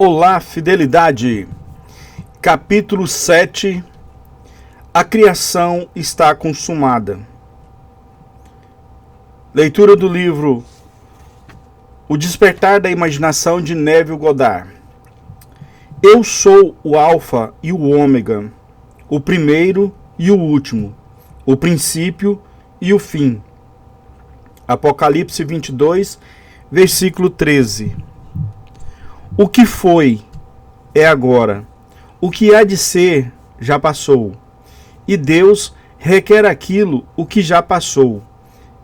Olá, fidelidade. Capítulo 7. A criação está consumada. Leitura do livro O Despertar da Imaginação, de Neville Goddard. Eu sou o Alfa e o Ômega, o primeiro e o último, o princípio e o fim. Apocalipse 22, versículo 13. O que foi é agora. O que há de ser já passou. E Deus requer aquilo o que já passou.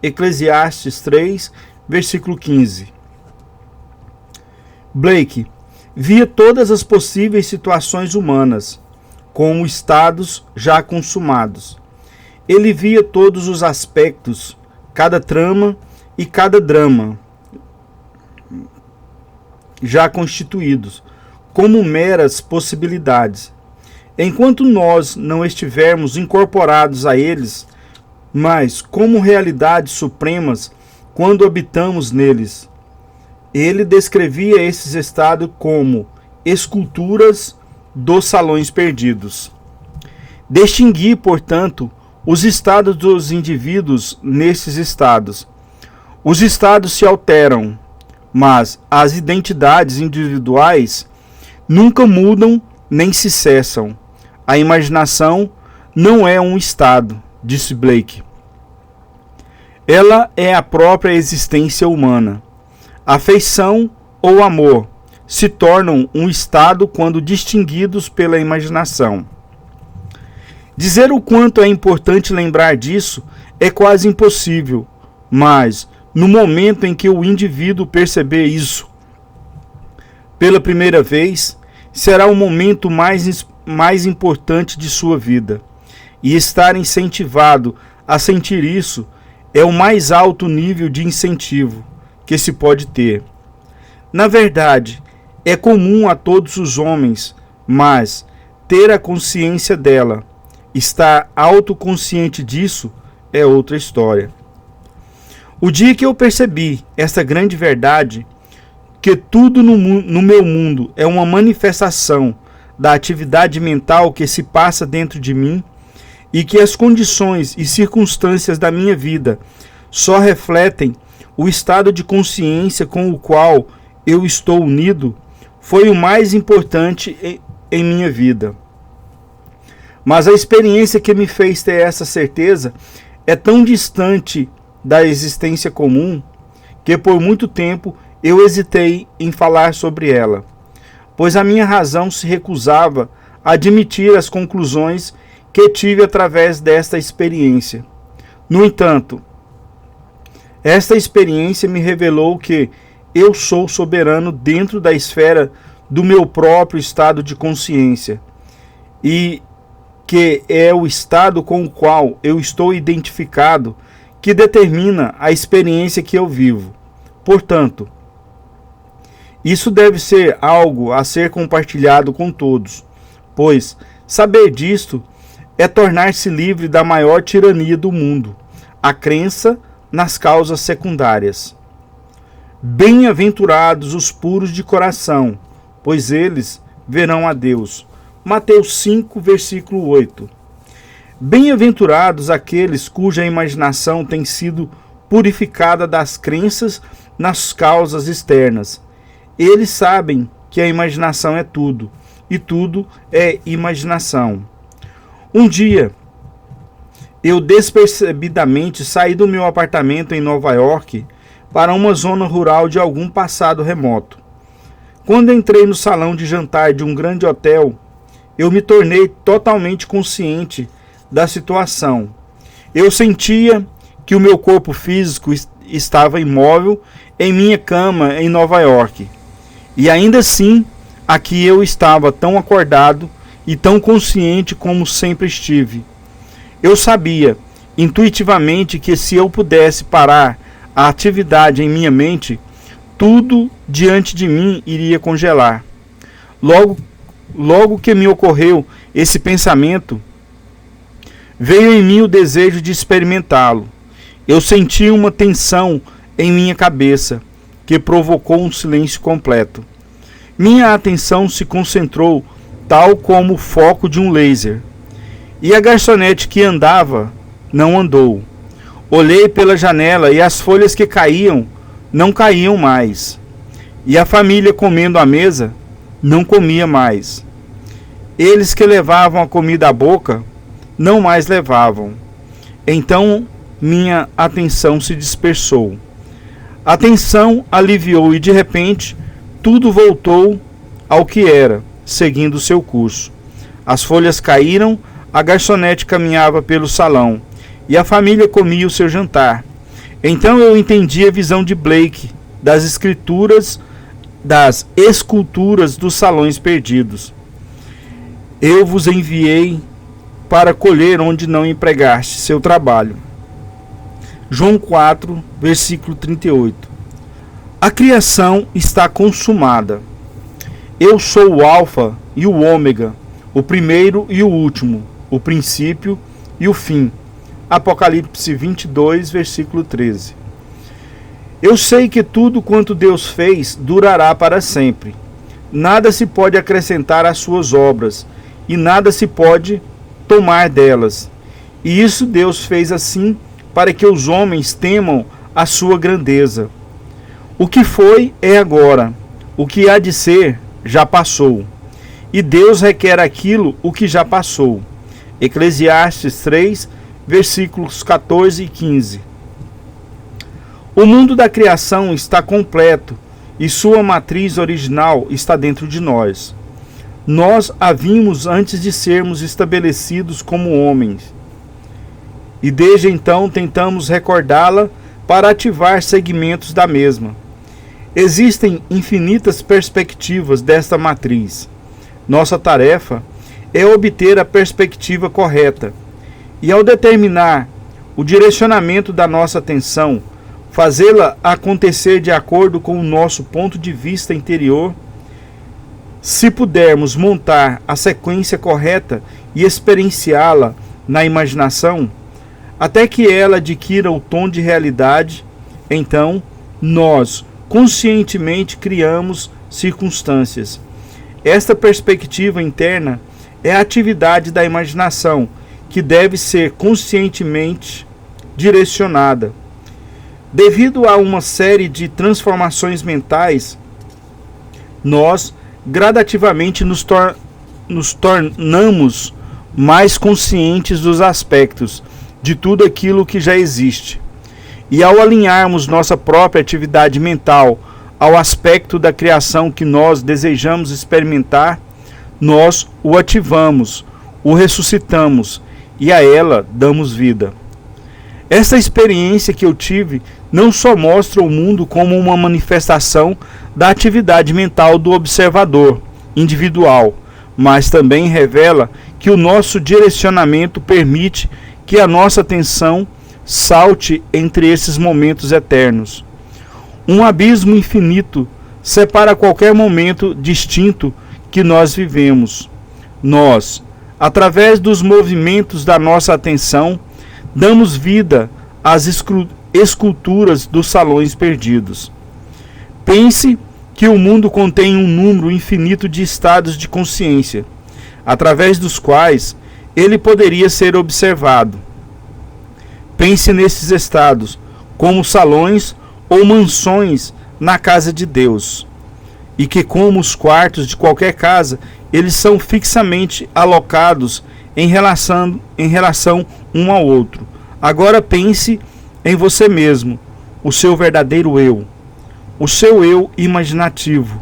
Eclesiastes 3, versículo 15. Blake via todas as possíveis situações humanas como estados já consumados. Ele via todos os aspectos, cada trama e cada drama já constituídos, como meras possibilidades, enquanto nós não estivermos incorporados a eles, mas como realidades supremas quando habitamos neles. Ele descrevia esses estados como esculturas dos salões perdidos. Distingui, portanto, os estados dos indivíduos nesses estados. Os estados se alteram, mas as identidades individuais nunca mudam nem se cessam. A imaginação não é um estado, disse Blake. Ela é a própria existência humana. Afeição ou amor se tornam um estado quando distinguidos pela imaginação. Dizer o quanto é importante lembrar disso é quase impossível, mas no momento em que o indivíduo perceber isso pela primeira vez, será o momento mais importante de sua vida. E estar incentivado a sentir isso é o mais alto nível de incentivo que se pode ter. Na verdade, é comum a todos os homens, mas ter a consciência dela, estar autoconsciente disso, é outra história. O dia que eu percebi essa grande verdade, que tudo no meu mundo é uma manifestação da atividade mental que se passa dentro de mim e que as condições e circunstâncias da minha vida só refletem o estado de consciência com o qual eu estou unido, foi o mais importante em minha vida. Mas a experiência que me fez ter essa certeza é tão distante da existência comum que por muito tempo eu hesitei em falar sobre ela, pois a minha razão se recusava a admitir as conclusões que tive através desta experiência. No entanto, esta experiência me revelou que eu sou soberano dentro da esfera do meu próprio estado de consciência e que é o estado com o qual eu estou identificado que determina a experiência que eu vivo. Portanto, isso deve ser algo a ser compartilhado com todos, pois saber disto é tornar-se livre da maior tirania do mundo, a crença nas causas secundárias. Bem-aventurados os puros de coração, pois eles verão a Deus. Mateus 5, versículo 8. Bem-aventurados aqueles cuja imaginação tem sido purificada das crenças nas causas externas. Eles sabem que a imaginação é tudo, e tudo é imaginação. Um dia, eu despercebidamente saí do meu apartamento em Nova York para uma zona rural de algum passado remoto. Quando entrei no salão de jantar de um grande hotel, eu me tornei totalmente consciente da situação. Eu sentia que o meu corpo físico estava imóvel em minha cama em Nova York. E ainda assim, aqui eu estava tão acordado e tão consciente como sempre estive. Eu sabia, intuitivamente, que se eu pudesse parar a atividade em minha mente, tudo diante de mim iria congelar. Logo que me ocorreu esse pensamento, veio em mim o desejo de experimentá-lo. Eu senti uma tensão em minha cabeça, que provocou um silêncio completo. Minha atenção se concentrou tal como o foco de um laser. E a garçonete que andava, não andou. Olhei pela janela e as folhas que caíam, não caíam mais. E a família comendo à mesa, não comia mais. Eles que levavam a comida à boca, não mais levavam. Então minha atenção se dispersou. A tensão aliviou e de repente tudo voltou ao que era, seguindo seu curso. As folhas caíram, a garçonete caminhava pelo salão e a família comia o seu jantar. Então eu entendi a visão de Blake das esculturas dos salões perdidos. Eu vos enviei para colher onde não empregaste seu trabalho. João 4, versículo 38. A criação está consumada. Eu sou o Alfa e o Ômega, o primeiro e o último, o princípio e o fim. Apocalipse 22, versículo 13. Eu sei que tudo quanto Deus fez durará para sempre. Nada se pode acrescentar às suas obras, e nada se pode tomar delas. E isso Deus fez assim para que os homens temam a sua grandeza. O que foi é agora, o que há de ser já passou. E Deus requer aquilo o que já passou. Eclesiastes 3, versículos 14 e 15. O mundo da criação está completo e sua matriz original está dentro de nós. Nós a vimos antes de sermos estabelecidos como homens. E desde então tentamos recordá-la para ativar segmentos da mesma. Existem infinitas perspectivas desta matriz. Nossa tarefa é obter a perspectiva correta. E ao determinar o direcionamento da nossa atenção, fazê-la acontecer de acordo com o nosso ponto de vista interior, se pudermos montar a sequência correta e experienciá-la na imaginação, até que ela adquira o tom de realidade, então nós conscientemente criamos circunstâncias. Esta perspectiva interna é a atividade da imaginação, que deve ser conscientemente direcionada. Devido a uma série de transformações mentais, nós gradativamente nos tornamos mais conscientes dos aspectos de tudo aquilo que já existe. E ao alinharmos nossa própria atividade mental ao aspecto da criação que nós desejamos experimentar, nós o ativamos, o ressuscitamos e a ela damos vida. Esta experiência que eu tive não só mostra o mundo como uma manifestação da atividade mental do observador individual, mas também revela que o nosso direcionamento permite que a nossa atenção salte entre esses momentos eternos. Um abismo infinito separa qualquer momento distinto que nós vivemos. Nós, através dos movimentos da nossa atenção, damos vida às esculturas dos salões perdidos. Pense que o mundo contém um número infinito de estados de consciência, através dos quais ele poderia ser observado. Pense nesses estados como salões ou mansões na casa de Deus, e que, como os quartos de qualquer casa, eles são fixamente alocados em relação um ao outro. Agora pense em você mesmo, o seu verdadeiro eu, o seu eu imaginativo,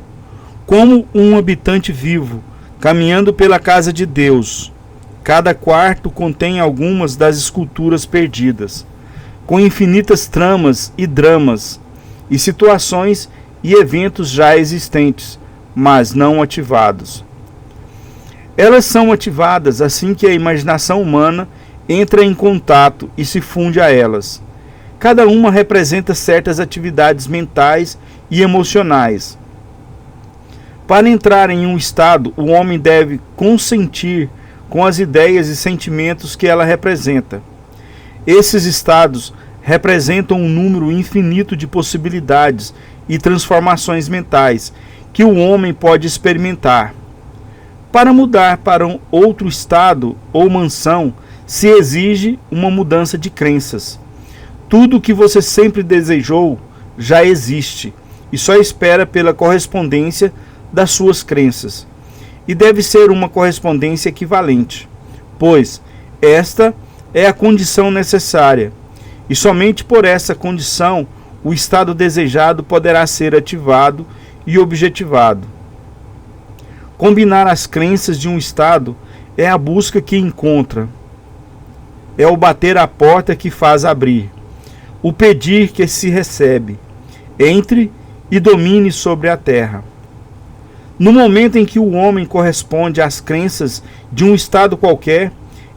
como um habitante vivo, caminhando pela casa de Deus. Cada quarto contém algumas das esculturas perdidas, com infinitas tramas e dramas, e situações e eventos já existentes, mas não ativados. Elas são ativadas assim que a imaginação humana entra em contato e se funde a elas. Cada uma representa certas atividades mentais e emocionais. Para entrar em um estado, o homem deve consentir com as ideias e sentimentos que ela representa. Esses estados representam um número infinito de possibilidades e transformações mentais que o homem pode experimentar. Para mudar para um outro estado ou mansão, se exige uma mudança de crenças. Tudo o que você sempre desejou já existe e só espera pela correspondência das suas crenças. E deve ser uma correspondência equivalente, pois esta é a condição necessária, e somente por essa condição o estado desejado poderá ser ativado e objetivado. Combinar as crenças de um estado é a busca que encontra, é o bater à porta que faz abrir, o pedir que se recebe. Entre e domine sobre a terra. No momento em que o homem corresponde às crenças de um estado qualquer,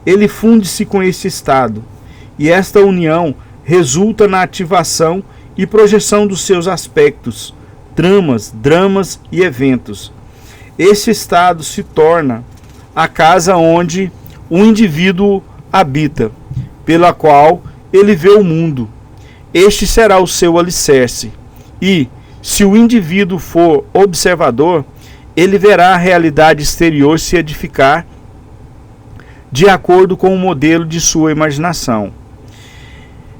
ele funde-se com esse estado, e esta união resulta na ativação e projeção dos seus aspectos, tramas, dramas e eventos. Este estado se torna a casa onde o indivíduo habita, pela qual ele vê o mundo. Este será o seu alicerce, e, se o indivíduo for observador, ele verá a realidade exterior se edificar de acordo com o modelo de sua imaginação.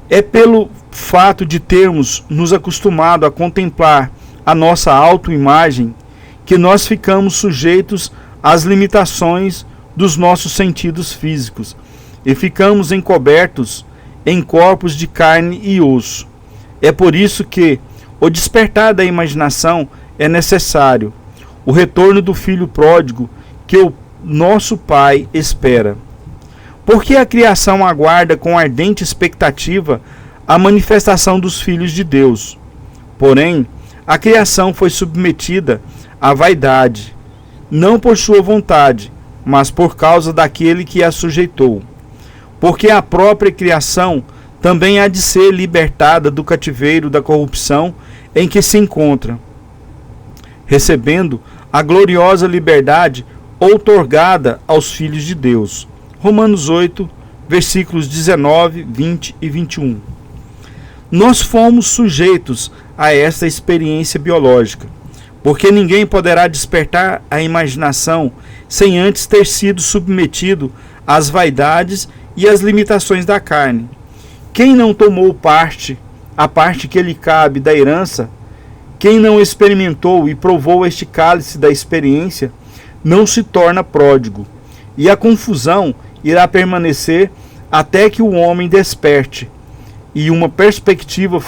É pelo fato de termos nos acostumado a contemplar a nossa autoimagem que nós ficamos sujeitos às limitações dos nossos sentidos físicos e ficamos encobertos em corpos de carne e osso. É por isso que o despertar da imaginação é necessário, o retorno do filho pródigo que o nosso Pai espera. Porque a criação aguarda com ardente expectativa a manifestação dos filhos de Deus. Porém, a criação foi submetida à vaidade, não por sua vontade, mas por causa daquele que a sujeitou. Porque a própria criação também há de ser libertada do cativeiro da corrupção em que se encontra, recebendo a gloriosa liberdade outorgada aos filhos de Deus. Romanos 8, versículos 19, 20 e 21. Nós fomos sujeitos a esta experiência biológica, porque ninguém poderá despertar a imaginação sem antes ter sido submetido às vaidades e às limitações da carne. Quem não tomou a parte que lhe cabe da herança, quem não experimentou e provou este cálice da experiência, não se torna pródigo, e a confusão irá permanecer até que o homem desperte, e uma perspectiva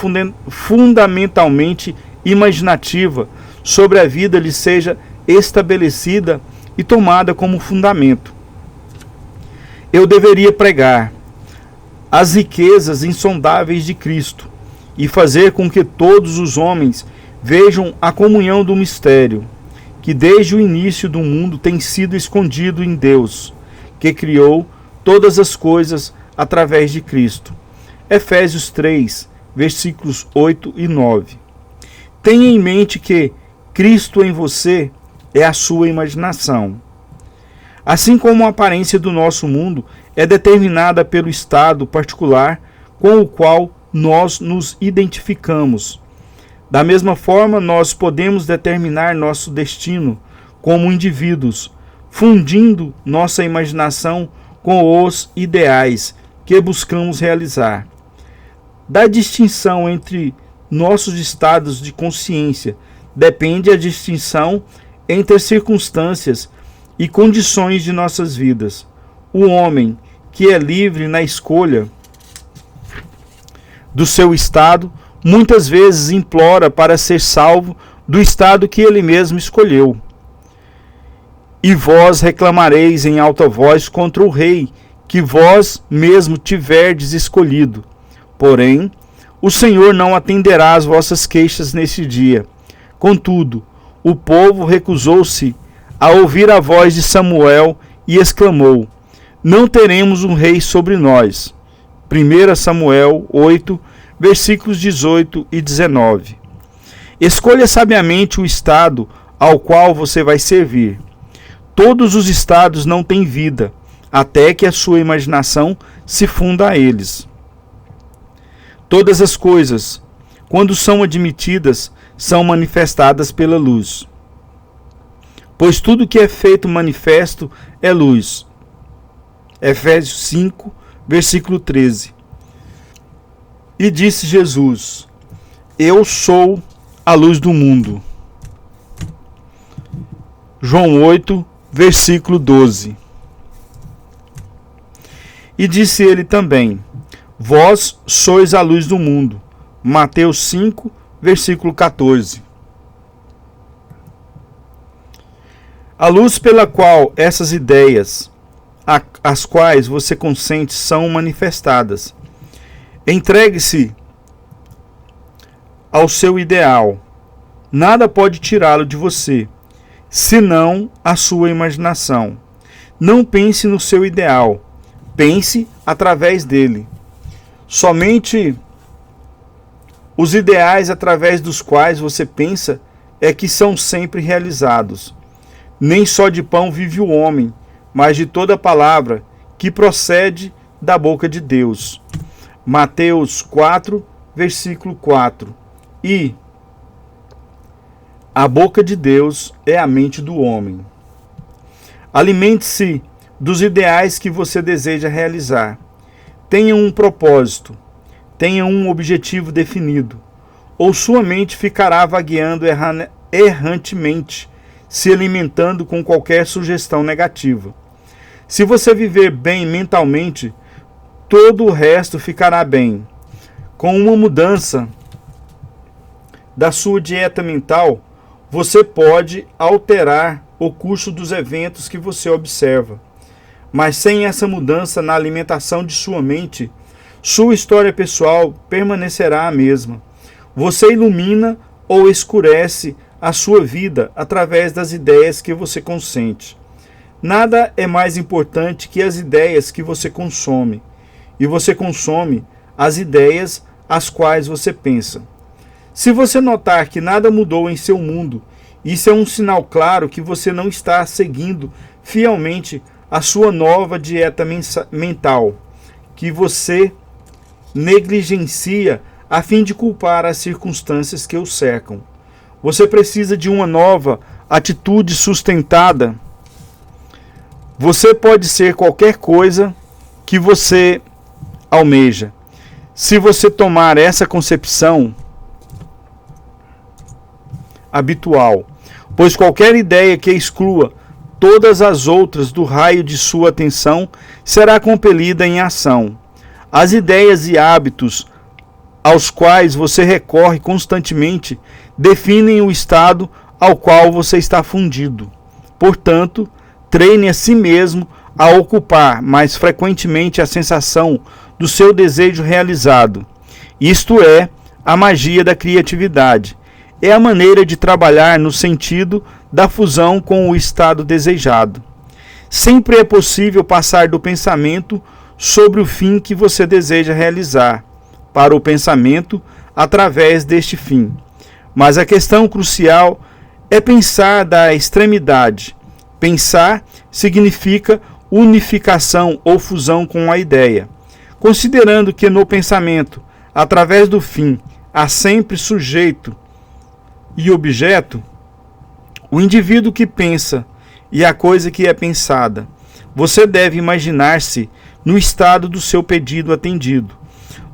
fundamentalmente imaginativa sobre a vida lhe seja estabelecida e tomada como fundamento. Eu deveria pregar as riquezas insondáveis de Cristo e fazer com que todos os homens vejam a comunhão do mistério, que desde o início do mundo tem sido escondido em Deus, que criou todas as coisas através de Cristo. Efésios 3, versículos 8 e 9. Tenha em mente que Cristo em você é a sua imaginação. Assim como a aparência do nosso mundo é determinada pelo estado particular com o qual nós nos identificamos, da mesma forma nós podemos determinar nosso destino como indivíduos, fundindo nossa imaginação com os ideais que buscamos realizar. Da distinção entre nossos estados de consciência depende a distinção entre as circunstâncias e condições de nossas vidas. O homem que é livre na escolha do seu estado, muitas vezes implora para ser salvo do estado que ele mesmo escolheu. E vós reclamareis em alta voz contra o rei que vós mesmo tiverdes escolhido. Porém, o Senhor não atenderá às vossas queixas nesse dia. Contudo, o povo recusou-se a ouvir a voz de Samuel e exclamou: não teremos um rei sobre nós. 1 Samuel 8, versículos 18 e 19. Escolha sabiamente o estado ao qual você vai servir. Todos os estados não têm vida, até que a sua imaginação se funda a eles. Todas as coisas, quando são admitidas, são manifestadas pela luz. pois tudo que é feito manifesto é luz. Efésios 5, versículo 13. E disse Jesus: eu sou a luz do mundo. João 8, versículo 12. E disse ele também: vós sois a luz do mundo. Mateus 5, versículo 14. A luz pela qual essas ideias, as quais você consente, são manifestadas. Entregue-se ao seu ideal. Nada pode tirá-lo de você, senão a sua imaginação. Não pense no seu ideal, pense através dele. Somente os ideais através dos quais você pensa é que são sempre realizados. Nem só de pão vive o homem, mas de toda palavra que procede da boca de Deus. Mateus 4, versículo 4. E a boca de Deus é a mente do homem. Alimente-se dos ideais que você deseja realizar. Tenha um propósito, tenha um objetivo definido, ou sua mente ficará vagueando errantemente, se alimentando com qualquer sugestão negativa. Se você viver bem mentalmente, todo o resto ficará bem. Com uma mudança da sua dieta mental, você pode alterar o curso dos eventos que você observa. Mas sem essa mudança na alimentação de sua mente, sua história pessoal permanecerá a mesma. Você ilumina ou escurece a sua vida através das ideias que você consente. Nada é mais importante que as ideias que você consome. E você consome as ideias às quais você pensa. Se você notar que nada mudou em seu mundo, isso é um sinal claro que você não está seguindo fielmente a sua nova dieta mental, que você negligencia a fim de culpar as circunstâncias que o cercam. Você precisa de uma nova atitude sustentada. Você pode ser qualquer coisa que você almeja. Se você tomar essa concepção habitual, pois qualquer ideia que exclua todas as outras do raio de sua atenção será compelida em ação. As ideias e hábitos aos quais você recorre constantemente definem o estado ao qual você está fundido. Portanto, treine a si mesmo a ocupar mais frequentemente a sensação do seu desejo realizado. Isto é a magia da criatividade. É a maneira de trabalhar no sentido da fusão com o estado desejado. Sempre é possível passar do pensamento sobre o fim que você deseja realizar para o pensamento através deste fim. Mas a questão crucial é pensar da extremidade. Pensar significa unificação ou fusão com a ideia. Considerando que no pensamento, através do fim, há sempre sujeito e objeto, o indivíduo que pensa e a coisa que é pensada, você deve imaginar-se no estado do seu pedido atendido,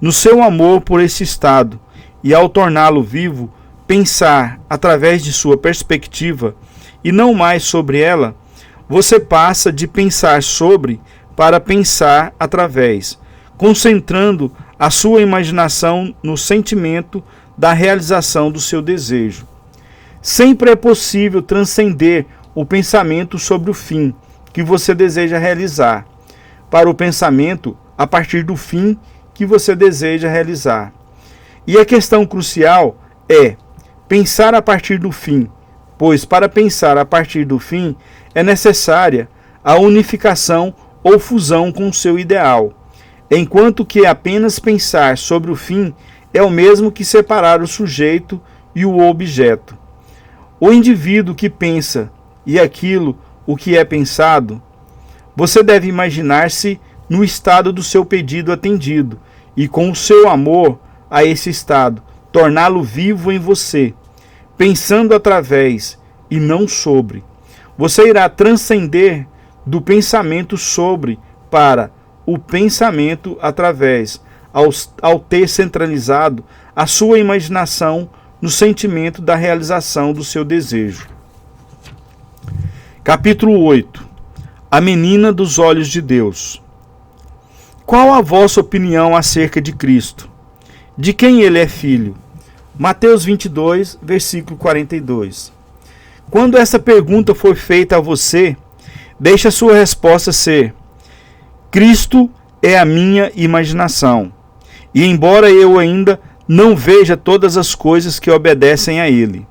no seu amor por esse estado, e ao torná-lo vivo, pensar através de sua perspectiva e não mais sobre ela, você passa de pensar sobre para pensar através, concentrando a sua imaginação no sentimento da realização do seu desejo. Sempre é possível transcender o pensamento sobre o fim que você deseja realizar, para o pensamento a partir do fim que você deseja realizar. E a questão crucial é pensar a partir do fim, pois para pensar a partir do fim é necessária a unificação ou fusão com o seu ideal, enquanto que apenas pensar sobre o fim é o mesmo que separar o sujeito e o objeto. O indivíduo que pensa e aquilo o que é pensado, você deve imaginar-se no estado do seu pedido atendido e com o seu amor a esse estado, torná-lo vivo em você, pensando através e não sobre. Você irá transcender do pensamento sobre para o pensamento através ao ter centralizado a sua imaginação no sentimento da realização do seu desejo. Capítulo 8. A menina dos olhos de Deus. Qual a vossa opinião acerca de Cristo? De quem ele é filho? Mateus 22, versículo 42. Quando essa pergunta for feita a você, deixe a sua resposta ser: Cristo é a minha imaginação. E embora eu ainda não veja todas as coisas que obedecem a ele.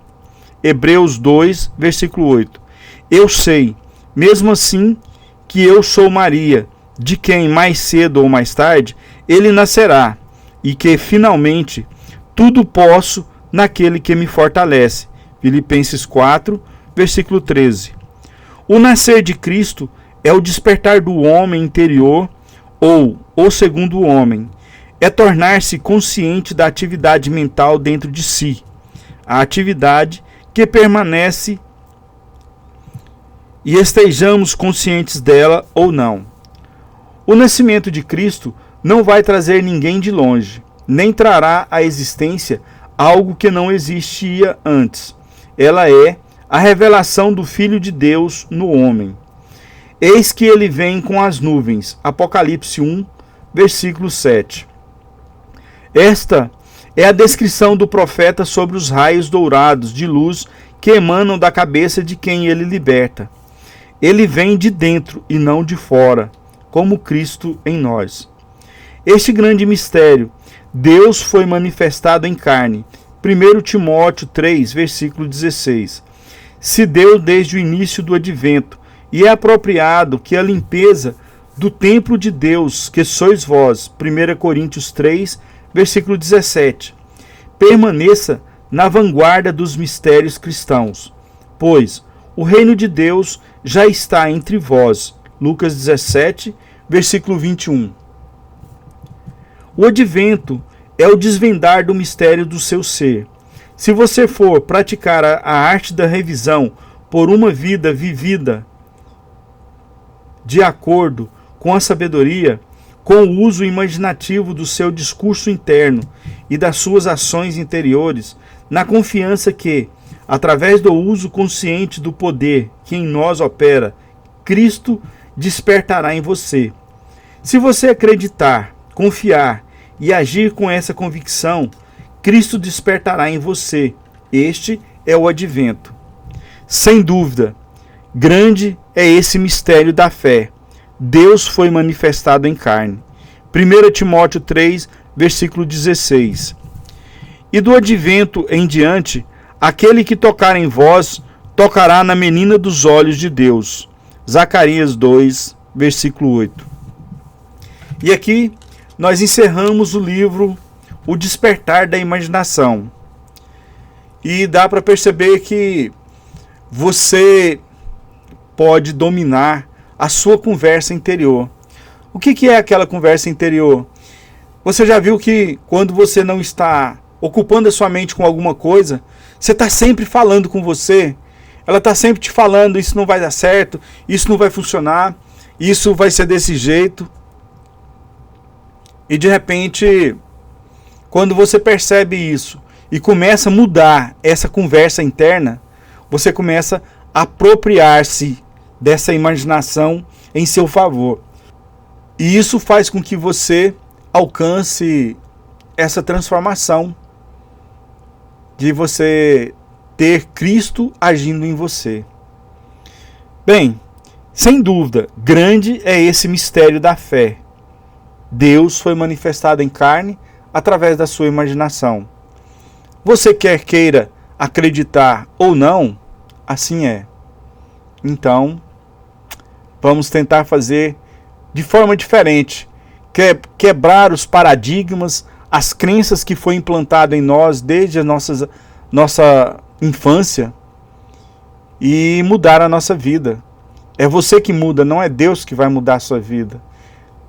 Hebreus 2, versículo 8. Eu sei, mesmo assim, que eu sou Maria, de quem mais cedo ou mais tarde ele nascerá, e que finalmente tudo posso naquele que me fortalece. Filipenses 4, versículo 13. O nascer de Cristo é o despertar do homem interior, ou o segundo homem. É tornar-se consciente da atividade mental dentro de si, a atividade que permanece e estejamos conscientes dela ou não. O nascimento de Cristo não vai trazer ninguém de longe, nem trará à existência algo que não existia antes. Ela é a revelação do Filho de Deus no homem. Eis que ele vem com as nuvens. Apocalipse 1, versículo 7. Esta é a descrição do profeta sobre os raios dourados de luz que emanam da cabeça de quem ele liberta. Ele vem de dentro e não de fora, como Cristo em nós. Este grande mistério, Deus foi manifestado em carne. 1 Timóteo 3, versículo 16. Se deu desde o início do advento, e é apropriado que a limpeza do templo de Deus, que sois vós, 1 Coríntios 3, versículo 17, permaneça na vanguarda dos mistérios cristãos, pois o reino de Deus já está entre vós. Lucas 17, versículo 21. O advento é o desvendar do mistério do seu ser. Se você for praticar a arte da revisão por uma vida vivida de acordo com a sabedoria, com o uso imaginativo do seu discurso interno e das suas ações interiores, na confiança que, através do uso consciente do poder que em nós opera, Cristo despertará em você. Se você acreditar, confiar e agir com essa convicção, Cristo despertará em você. Este é o advento. Sem dúvida, grande é esse mistério da fé. Deus foi manifestado em carne. 1 Timóteo 3, versículo 16. E do advento em diante, aquele que tocar em vós, tocará na menina dos olhos de Deus. Zacarias 2, versículo 8. E aqui nós encerramos o livro O Despertar da Imaginação. E dá para perceber que você pode dominar a sua conversa interior. O que é aquela conversa interior? Você já viu que quando você não está ocupando a sua mente com alguma coisa, você está sempre falando com você, ela está sempre te falando: isso não vai dar certo, isso não vai funcionar, isso vai ser desse jeito. E de repente, quando você percebe isso e começa a mudar essa conversa interna, você começa a apropriar-se dessa imaginação em seu favor. E isso faz com que você alcance essa transformação de você ter Cristo agindo em você. Bem, sem dúvida, grande é esse mistério da fé. Deus foi manifestado em carne através da sua imaginação. Você quer queira acreditar ou não, assim é. Então, vamos tentar fazer de forma diferente, quebrar os paradigmas, as crenças que foi implantado em nós desde a nossa infância e mudar a nossa vida. É você que muda, não é Deus que vai mudar a sua vida.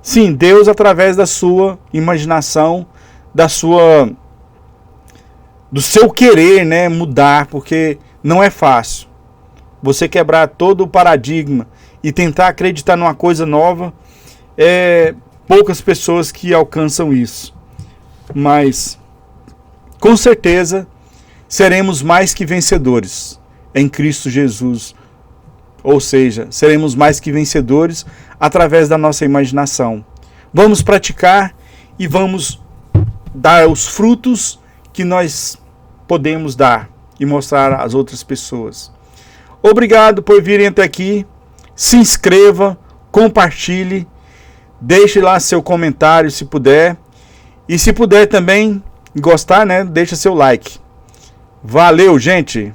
Sim, Deus através da sua imaginação, do seu querer, né, mudar, porque não é fácil. você quebrar todo o paradigma e tentar acreditar numa coisa nova, poucas pessoas que alcançam isso. Mas, com certeza, seremos mais que vencedores em Cristo Jesus. Ou seja, seremos mais que vencedores através da nossa imaginação. Vamos praticar e vamos dar os frutos que nós podemos dar e mostrar às outras pessoas. Obrigado por virem até aqui. Se inscreva, compartilhe, deixe lá seu comentário se puder. E se puder também gostar, né, deixa seu like. Valeu, gente!